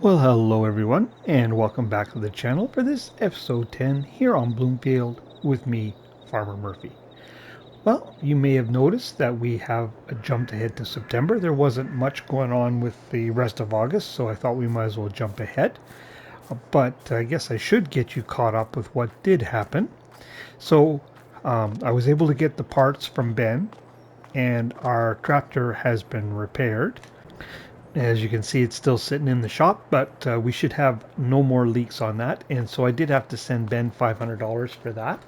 Well, hello everyone, and welcome back to the channel for this episode 10 here on Bloomfield with me, Farmer Murphy. Well, you may have noticed that we have jumped ahead to September. There wasn't much going on with the rest of August, so I thought we might as well jump ahead. But I guess I should get you caught up with what did happen. So I was able to get the parts from Ben, and our tractor has been repaired. As you can see, it's still sitting in the shop, but we should have no more leaks on that. And so I did have to send Ben $500 for that.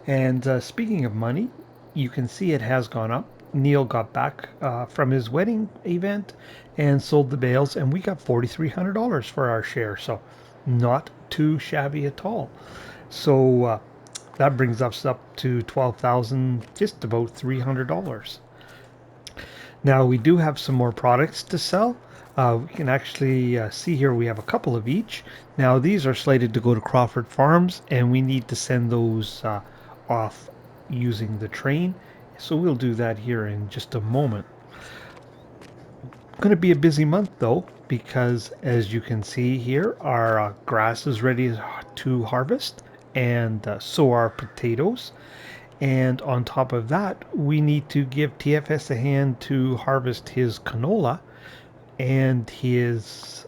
And speaking of money, you can see it has gone up. Neil got back from his wedding event and sold the bales, and we got $4,300 for our share. So not too shabby at all. So that brings us up to 12,000, just about $300. Now we do have some more products to sell. We can actually see here we have a couple of each. Now these are slated to go to Crawford Farms, and we need to send those off using the train. So we'll do that here in just a moment. Going to be a busy month though, because as you can see here, our grass is ready to harvest, and so are potatoes. And on top of that, we need to give TFS a hand to harvest his canola and his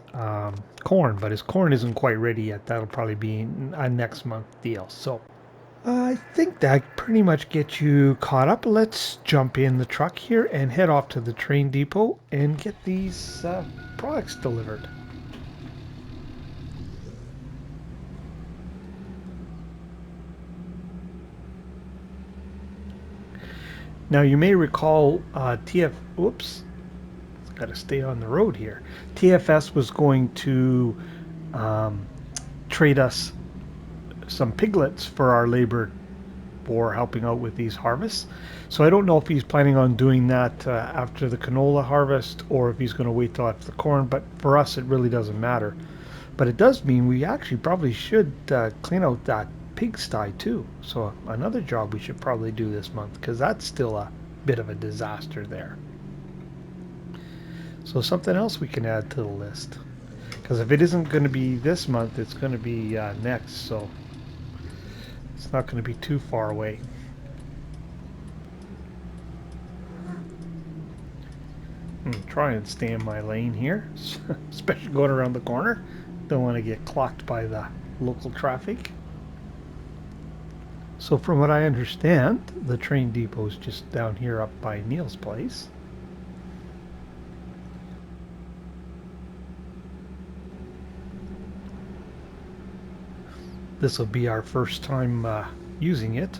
corn, but his corn isn't quite ready yet. That'll probably be a next month deal. So I think that pretty much gets you caught up. Let's jump in the truck here and head off to the train depot and get these products delivered. Now you may recall whoops, got to stay on the road here. TFS was going to um, trade us some piglets for our labor for helping out with these harvests. So I don't know if he's planning on doing that after the canola harvest or if he's going to wait till after the corn, but for us it really doesn't matter. But it does mean we actually probably should clean out that pigsty too. So another job we should probably do this month, because that's still a bit of a disaster there. So something else we can add to the list. Because if it isn't going to be this month, it's going to be next. So it's not going to be too far away. Try and stay in my lane here, especially going around the corner. Don't want to get clocked by the local traffic. So from what I understand, the train depot is just down here up by Neil's place. This will be our first time using it.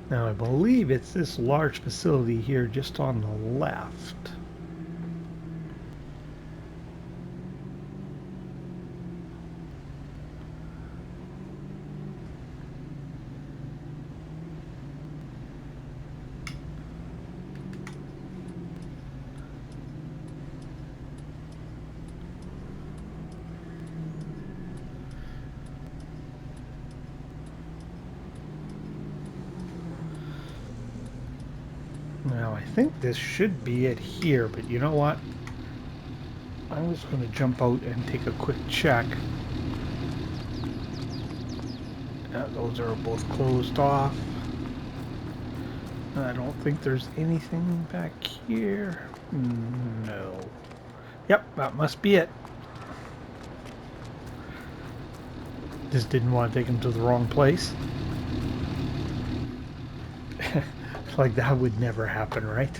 Now I believe it's this large facility here just on the left. Now I think this should be it here, but you know what? I'm just going to jump out and take a quick check. Those are both closed off. I don't think there's anything back here. No. Yep, that must be it. Just didn't want to take him to the wrong place. Like that would never happen, right?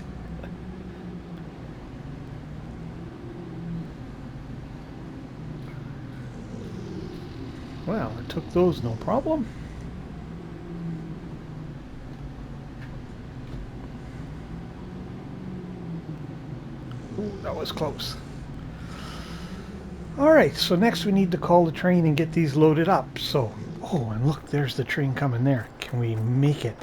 Well, I took those no problem. Ooh, that was close. All right, so next we need to call the train and get these loaded up. So, oh, and look, there's the train coming there. Can we make it?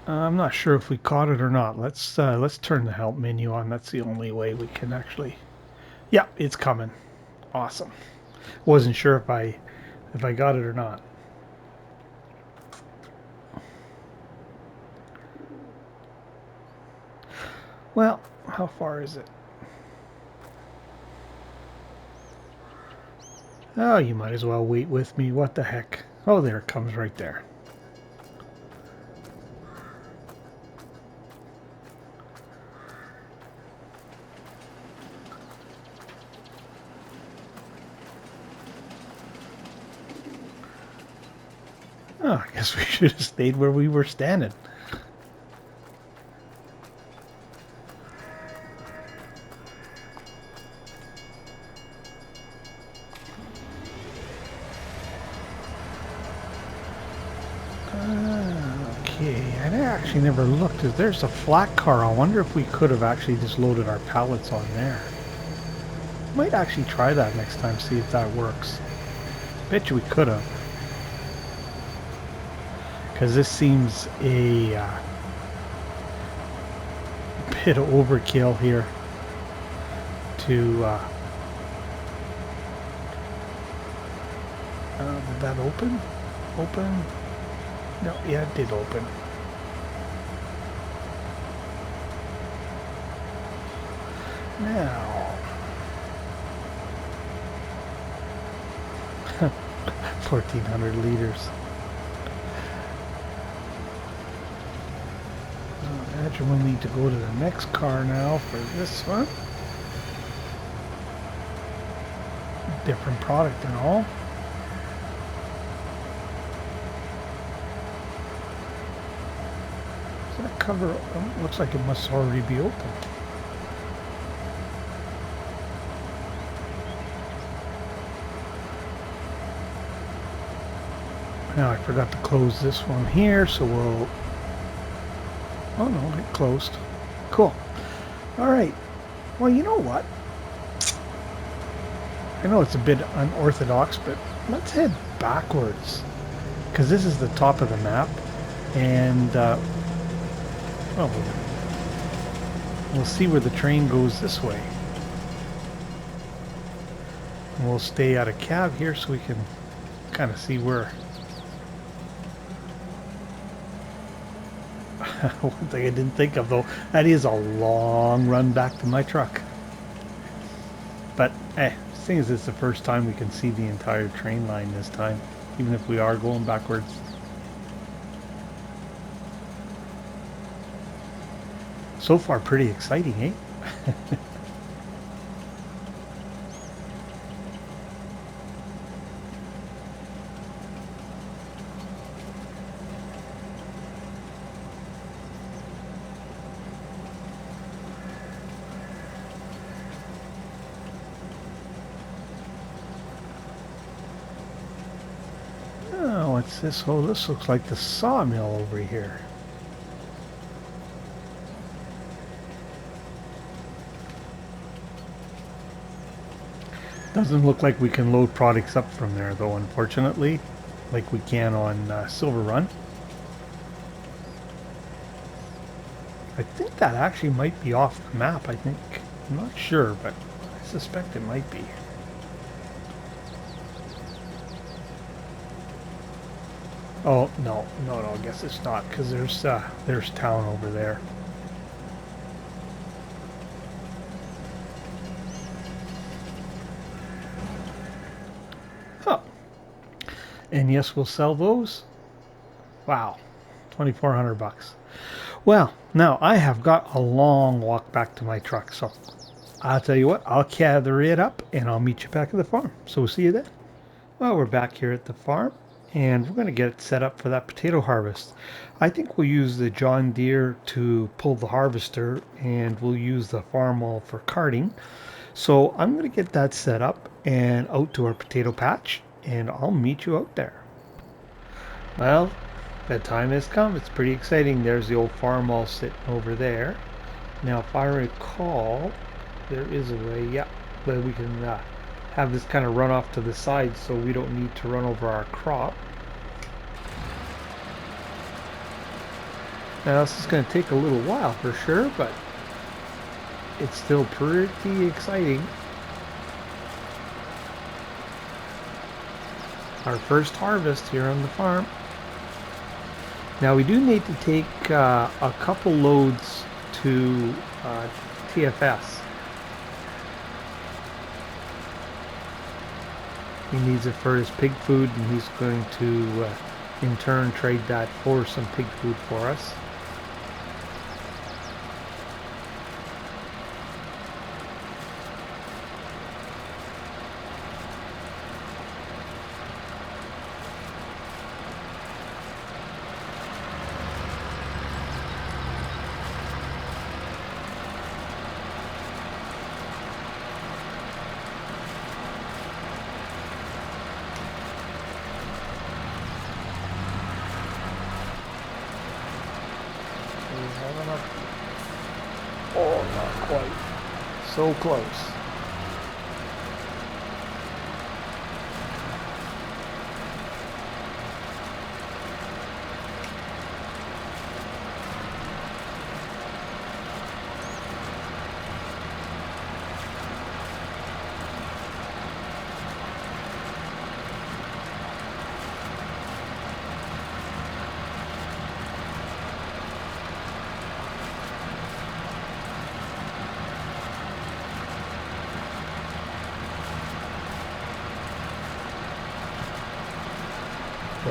I'm not sure if we caught it or not. Let's turn the help menu on. That's the only way we can actually Yeah, it's coming. Awesome. Wasn't sure if I got it or not. Well, how far is it? Oh, you might as well wait with me. What the heck? Oh, there it comes right there. Oh, I guess we should have stayed where we were standing. Okay, I actually never looked. There's a flat car. I wonder if we could have actually just loaded our pallets on there. Might actually try that next time, see if that works. Bet you we could have. Because this seems a bit of overkill here to... did that open? Open? No, yeah, it did open. Now... 1,400 liters. I imagine we'll need to go to the next car now for this one. Different product and all. Is that cover? Oh, looks like it must already be open. Now I forgot to close this one here, so we'll... Oh no, it closed. Cool. Alright. Well, you know what? I know it's a bit unorthodox, but let's head backwards. Because this is the top of the map. And, well, we'll see where the train goes this way. And we'll stay out of cab here so we can kind of see where... One thing I didn't think of, though, that is a long run back to my truck. But, seeing as it's the first time we can see the entire train line this time, even if we are going backwards. So far, pretty exciting, eh? Oh, what's this? Oh, this looks like the sawmill over here. Doesn't look like we can load products up from there, though, unfortunately, like we can on Silver Run. I think that actually might be off the map, I think. I'm not sure, but I suspect it might be. Oh, no, I guess it's not, because there's town over there. Oh. And yes, we'll sell those. Wow, 2,400 bucks. Well, now I have got a long walk back to my truck, so I'll tell you what, I'll gather it up and I'll meet you back at the farm. So we'll see you then. Well, we're back here at the farm and we're going to get it set up for that potato harvest. I think we'll use the John Deere to pull the harvester and we'll use the farm for carting. So I'm going to get that set up and out to our potato patch and I'll meet you out there. Well, that time has come. It's pretty exciting. There's the old farm all sitting over there. Now, if I recall, there is a way, yeah, that we can have this kind of run off to the side so we don't need to run over our crop. Now, this is going to take a little while for sure, but it's still pretty exciting. our first harvest here on the farm. Now we do need to take a couple loads to TFS. He needs it for his pig food, and he's going to in turn trade that for some pig food for us. Oh, not quite. So close.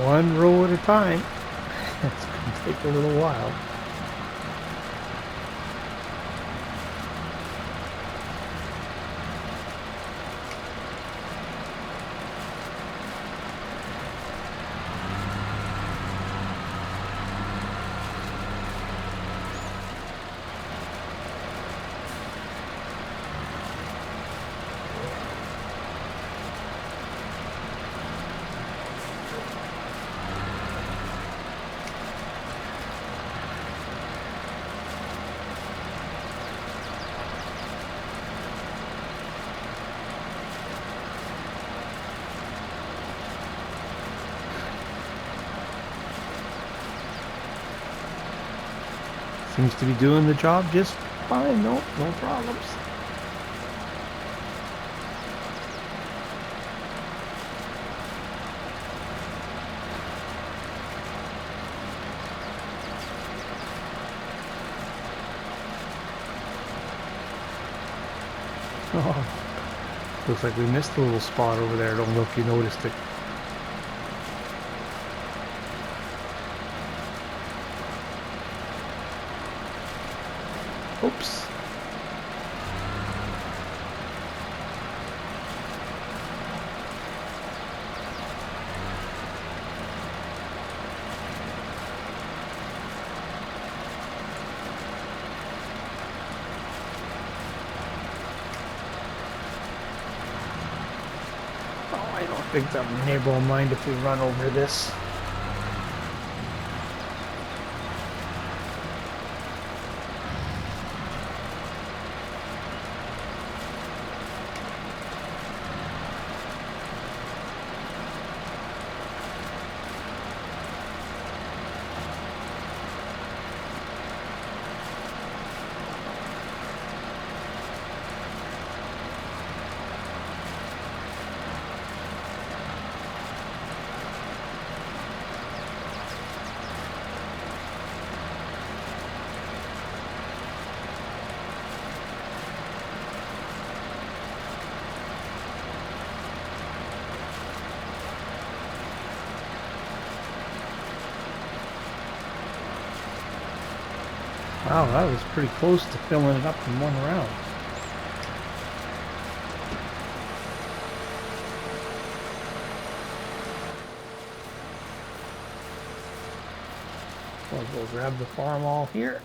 One row at a time. It's going to take a little while. Seems to be doing the job just fine. No problems. Oh, looks like we missed a little spot over there. I don't know if you noticed it. Oops. Oh, I don't think that neighbor will mind if we run over this. Wow, that was pretty close to filling it up in one round. We'll grab the farm all here.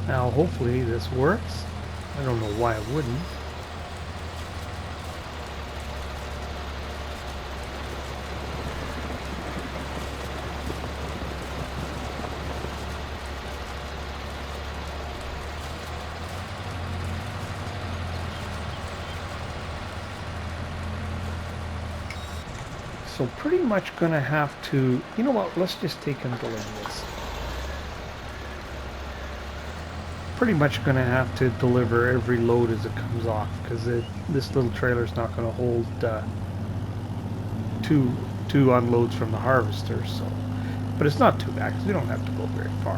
Now hopefully this works. I don't know why it wouldn't. So pretty much gonna have to, you know what, let's just take and delay this. Pretty much gonna have to deliver every load as it comes off, because this little trailer's not gonna hold two unloads from the harvester. So, but it's not too bad because we don't have to go very far.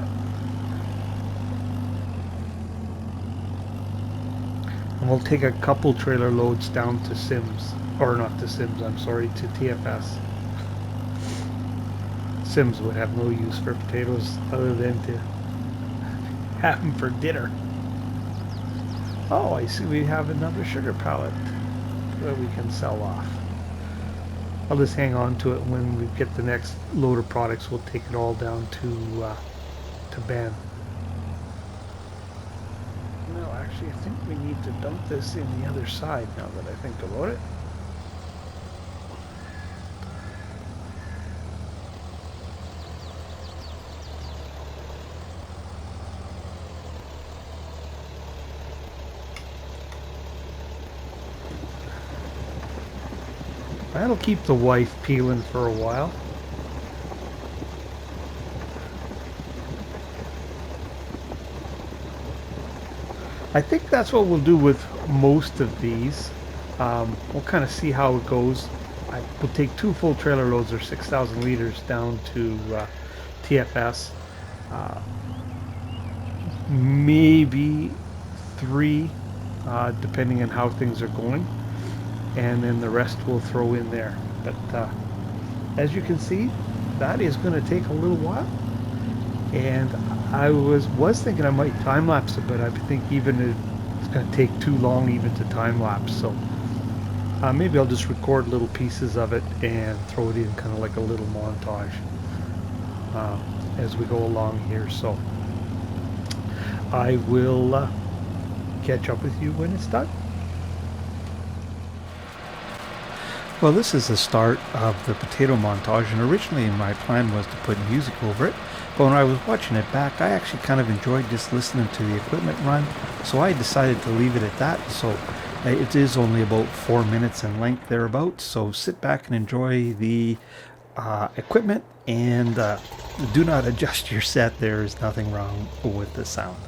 And we'll take a couple trailer loads down to Sims, or not to Sims, I'm sorry, to TFS. Sims would have no use for potatoes other than to have them for dinner. Oh, I see we have another sugar pallet that we can sell off. I'll just hang on to it. When we get the next load of products, we'll take it all down to Ben. No, actually, I think we need to dump this in the other side now that I think about it. That'll keep the wife peeling for a while. I think that's what we'll do with most of these. We'll kind of see how it goes. We'll take 2 full trailer loads or 6,000 liters down to TFS. Maybe 3, depending on how things are going. And then the rest we'll throw in there. But as you can see, that is going to take a little while. And I was thinking I might time lapse it, but I think even it's going to take too long even to time lapse. So maybe I'll just record little pieces of it and throw it in kind of like a little montage as we go along here. So I will catch up with you when it's done. Well, this is the start of the potato montage, and originally my plan was to put music over it, but when I was watching it back, I actually kind of enjoyed just listening to the equipment run, so I decided to leave it at that. So it is only about 4 minutes in length thereabouts, so sit back and enjoy the equipment, and do not adjust your set. There is nothing wrong with the sound.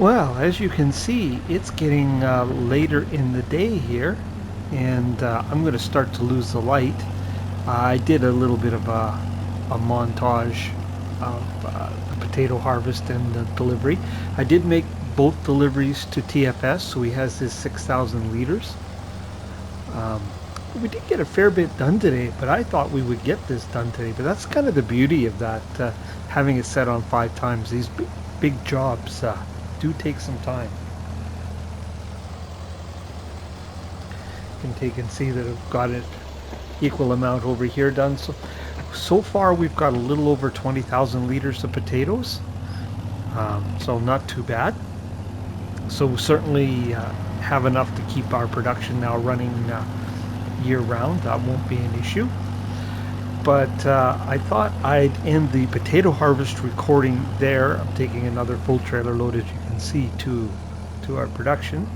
Well, as you can see, it's getting later in the day here, and I'm going to start to lose the light. I did a little bit of a montage of the potato harvest and the delivery. I did make both deliveries to TFS, so he has his 6,000 liters. Um, we did get a fair bit done today, but I thought we would get this done today. But that's kind of the beauty of that, having it set on 5 times. These big jobs do take some time. You can take and see that I've got it equal amount over here done. So far we've got a little over 20,000 liters of potatoes, so not too bad. So we'll certainly have enough to keep our production now running year round. That won't be an issue. But I thought I'd end the potato harvest recording there. I'm taking another full trailer load, as you can see, to our production.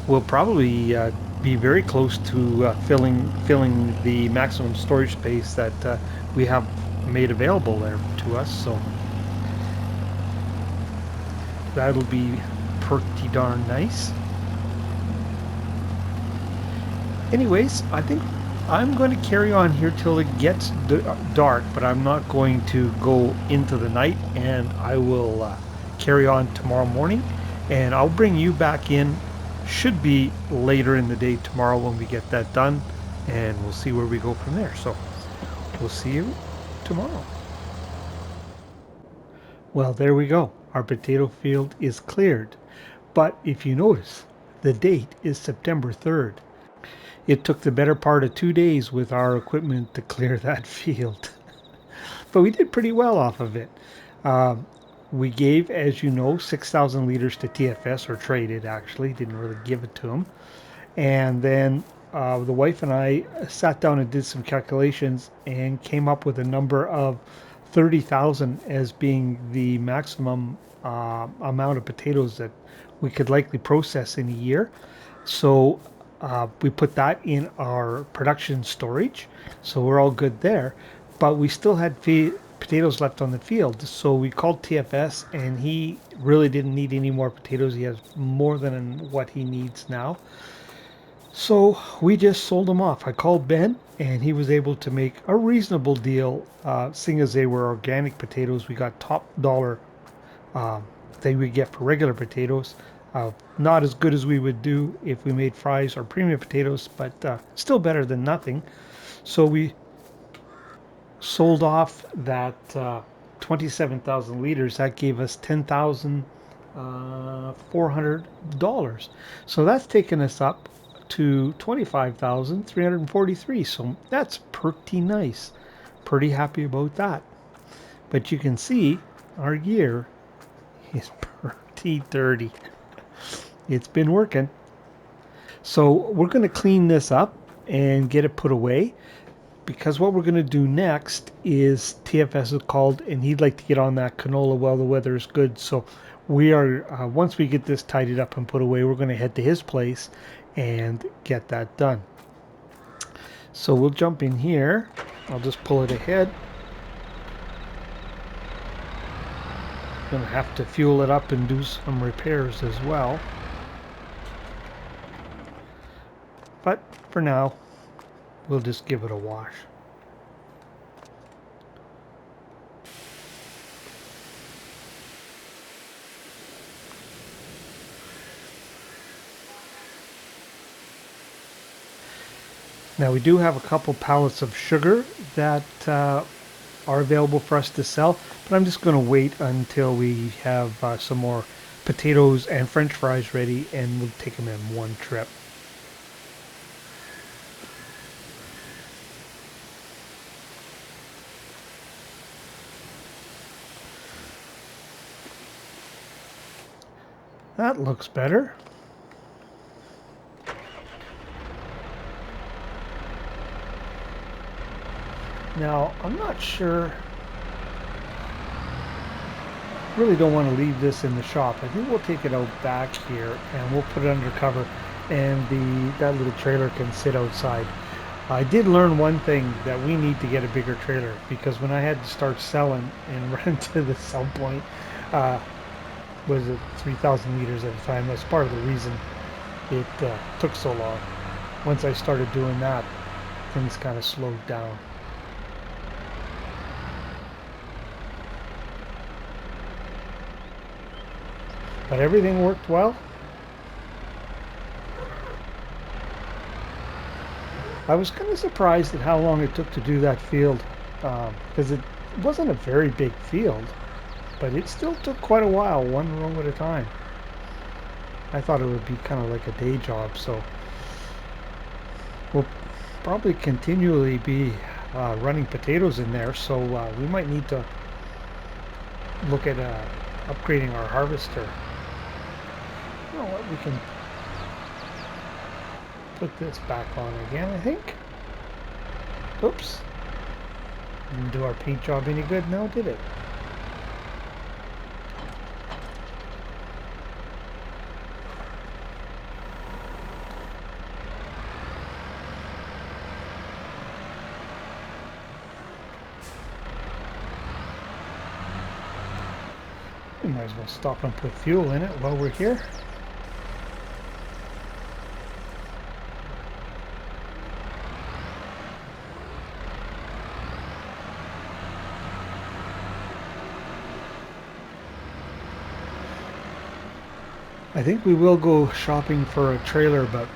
We'll probably be very close to filling the maximum storage space that we have made available there to us. So that'll be pretty darn nice. Anyways, I think I'm going to carry on here till it gets dark, but I'm not going to go into the night, and I will carry on tomorrow morning, and I'll bring you back in. Should be later in the day tomorrow when we get that done, and we'll see where we go from there. So we'll see you tomorrow. Well, there we go. Our potato field is cleared. But if you notice, the date is September 3rd. It took the better part of 2 days with our equipment to clear that field. But we did pretty well off of it. We gave, as you know, 6,000 liters to TFS, or traded actually, didn't really give it to them. And then the wife and I sat down and did some calculations and came up with a number of 30,000 as being the maximum amount of potatoes that we could likely process in a year. So we put that in our production storage, so we're all good there. But we still had potatoes left on the field, so we called TFS, and he really didn't need any more potatoes. He has more than what he needs now. So we just sold them off. I called Ben, and he was able to make a reasonable deal, seeing as they were organic potatoes. We got top dollar they we get for regular potatoes. Not as good as we would do if we made fries or premium potatoes, but still better than nothing. So we sold off that 27,000 liters. That gave us $10,400. So that's taken us up to 25,343. So that's pretty nice. Pretty happy about that. But you can see our year is pretty dirty. It's been working. So we're going to clean this up and get it put away, because what we're going to do next is TFS is called, and he'd like to get on that canola while the weather is good. So we are, once we get this tidied up and put away, we're going to head to his place and get that done. So we'll jump in here. I'll just pull it ahead. Going to have to fuel it up and do some repairs as well. But for now, we'll just give it a wash. Now we do have a couple pallets of sugar that are available for us to sell, but I'm just going to wait until we have some more potatoes and French fries ready, and we'll take them in one trip. That looks better. Now, I'm not sure. Really don't want to leave this in the shop. I think we'll take it out back here and we'll put it under cover, and that little trailer can sit outside. I did learn one thing, that we need to get a bigger trailer, because when I had to start selling and run to the sell point, uh, was it 3,000 liters at a time? That's part of the reason it took so long. Once I started doing that, things kind of slowed down. But everything worked well. I was kind of surprised at how long it took to do that field, because it wasn't a very big field, but it still took quite a while, one row at a time. I thought it would be kind of like a day job, so we'll probably continually be running potatoes in there, so we might need to look at upgrading our harvester. You know what, we can put this back on again, I think. Oops. Didn't do our paint job any good now, did it? We might as well stop and put fuel in it while we're here. I think we will go shopping for a trailer, but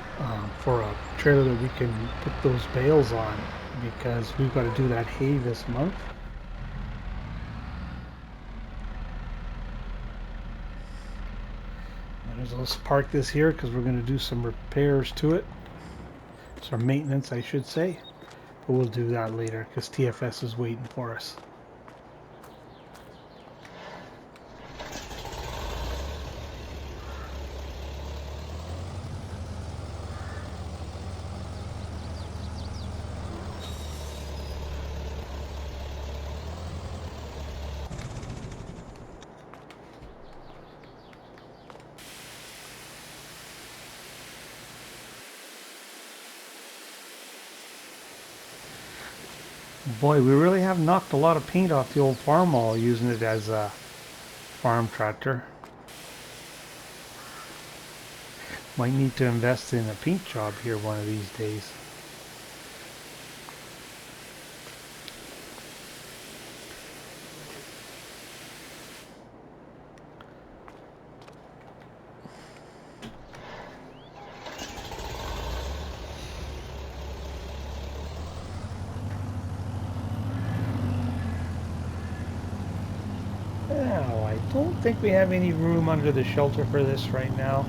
for a trailer that we can put those bales on, because we've got to do that hay this month. Let's park this here because we're going to do some repairs to it. Some maintenance, I should say. But we'll do that later because TFS is waiting for us. Boy, we really have knocked a lot of paint off the old farm wall using it as a farm tractor. Might need to invest in a paint job here one of these days. Now, I don't think we have any room under the shelter for this right now.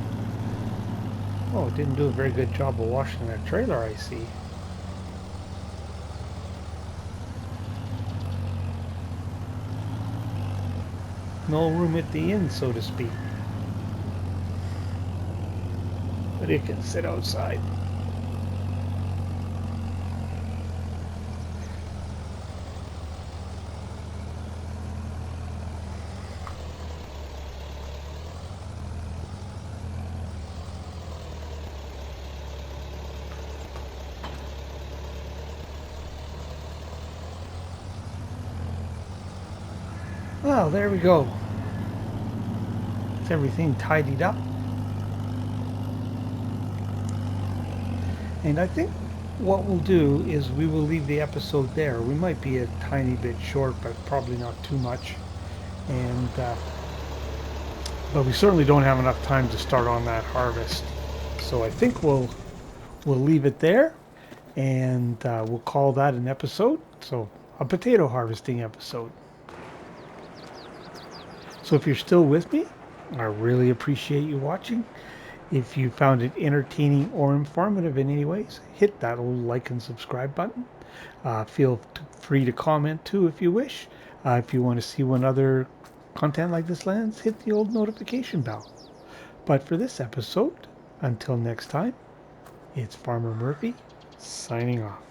Oh, it didn't do a very good job of washing that trailer, I see. No room at the end, so to speak. But it can sit outside. Well, there we go. It's everything tidied up. And I think what we'll do is we will leave the episode there. We might be a tiny bit short, but probably not too much. And but we certainly don't have enough time to start on that harvest. So I think we'll leave it there, and we'll call that an episode. So a potato harvesting episode. So if you're still with me, I really appreciate you watching. If you found it entertaining or informative in any ways, hit that old like and subscribe button. Feel free to comment too if you wish. If you want to see when other content like this lands, hit the old notification bell. But for this episode, until next time, it's Farmer Murphy signing off.